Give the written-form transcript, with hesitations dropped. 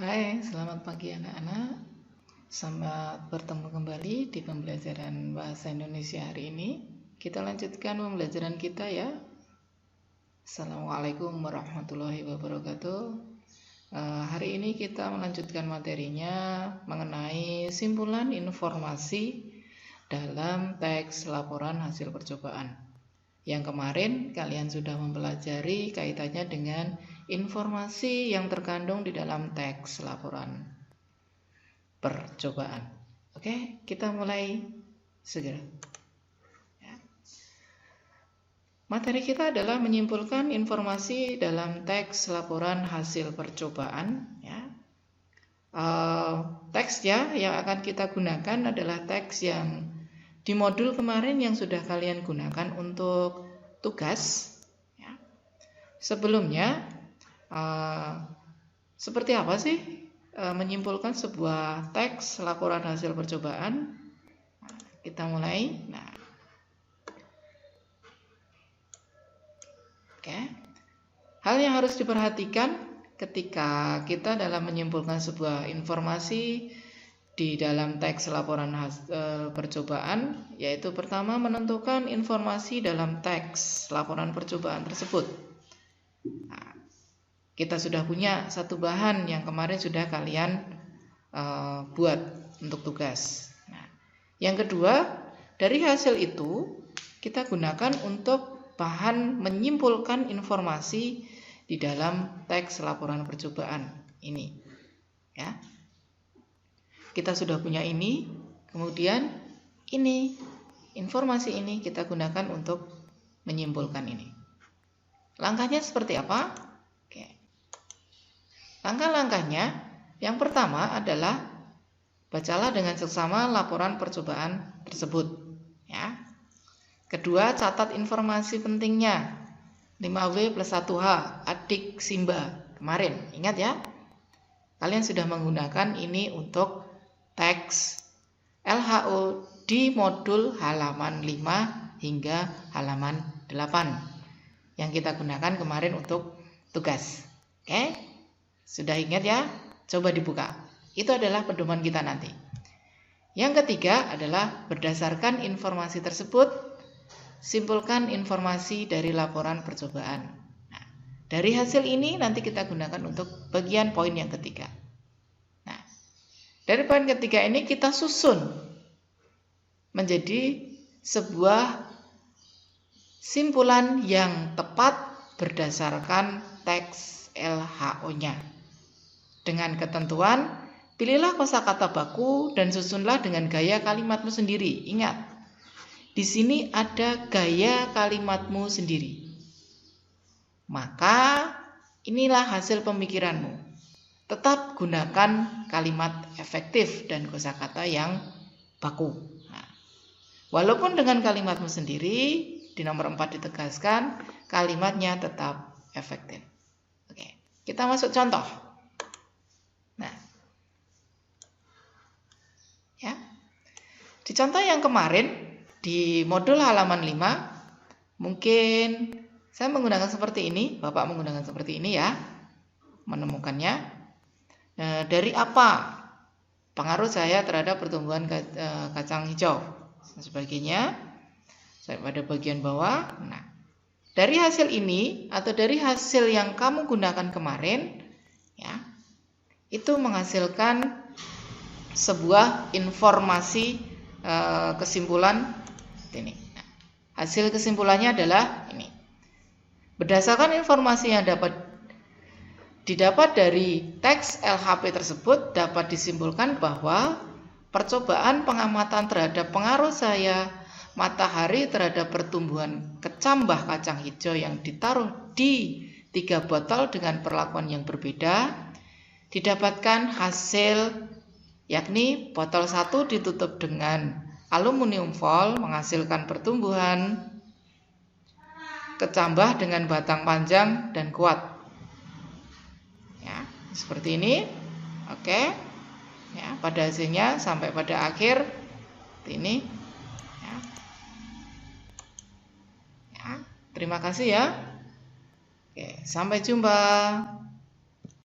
Hai, selamat pagi anak-anak. Selamat bertemu kembali di pembelajaran Bahasa Indonesia hari ini. Kita lanjutkan pembelajaran kita ya. Assalamualaikum warahmatullahi wabarakatuh. Hari ini kita melanjutkan materinya mengenai simpulan informasi dalam teks laporan hasil percobaan. Yang kemarin kalian sudah mempelajari kaitannya dengan informasi yang terkandung di dalam teks laporan percobaan. Oke, kita mulai segera. Ya. Materi kita adalah menyimpulkan informasi dalam teks laporan hasil percobaan. Ya. Teks ya yang akan kita gunakan adalah teks yang di modul kemarin yang sudah kalian gunakan untuk tugas. Ya. Sebelumnya, seperti apa sih menyimpulkan sebuah teks laporan hasil percobaan? Kita mulai. Oke. Hal yang harus diperhatikan ketika kita dalam menyimpulkan sebuah informasi di dalam teks laporan percobaan, yaitu pertama menentukan informasi dalam teks laporan percobaan tersebut. Kita sudah punya satu bahan yang kemarin sudah kalian buat untuk tugas. Yang kedua, dari hasil itu kita gunakan untuk bahan menyimpulkan informasi di dalam teks laporan percobaan ini. Ya. Kita sudah punya ini, kemudian ini, informasi ini kita gunakan untuk menyimpulkan ini. Langkahnya seperti apa? Oke. Langkah-langkahnya, yang pertama adalah bacalah dengan seksama laporan percobaan tersebut. Ya. Kedua, catat informasi pentingnya. 5W plus 1H, adik Simba. Kemarin, ingat ya? Kalian sudah menggunakan ini untuk teks LHO di modul halaman 5 hingga halaman 8 yang kita gunakan kemarin untuk tugas. Oke? Sudah ingat ya? Coba dibuka. Itu adalah pedoman kita nanti. Yang ketiga adalah berdasarkan informasi tersebut, simpulkan informasi dari laporan percobaan. Nah, dari hasil ini nanti kita gunakan untuk bagian poin yang ketiga. Dari poin ketiga ini kita susun menjadi sebuah simpulan yang tepat berdasarkan teks LHO-nya. Dengan ketentuan, pilihlah kosakata baku dan susunlah dengan gaya kalimatmu sendiri. Ingat, di sini ada gaya kalimatmu sendiri. Maka inilah hasil pemikiranmu. Tetap gunakan kalimat efektif dan kosakata yang baku. Nah, walaupun dengan kalimatmu sendiri, di nomor 4 ditegaskan, kalimatnya tetap efektif. Oke, kita masuk contoh. Nah, ya. Di contoh yang kemarin, di modul halaman 5, mungkin saya menggunakan seperti ini, Bapak menggunakan seperti ini ya, menemukannya. Dari apa pengaruh saya terhadap pertumbuhan kacang hijau dan sebagainya pada bagian bawah. Nah, dari hasil ini atau dari hasil yang kamu gunakan kemarin, ya, itu menghasilkan sebuah informasi kesimpulan ini. Nah, hasil kesimpulannya adalah ini. Berdasarkan informasi yang didapat dari teks LHP tersebut dapat disimpulkan bahwa percobaan pengamatan terhadap pengaruh cahaya matahari terhadap pertumbuhan kecambah kacang hijau yang ditaruh di 3 botol dengan perlakuan yang berbeda didapatkan hasil, yakni botol 1 ditutup dengan aluminium foil menghasilkan pertumbuhan kecambah dengan batang panjang dan kuat. Seperti ini. Oke. Ya, pada hasilnya sampai pada akhir seperti ini. Ya, terima kasih ya. Oke, sampai jumpa.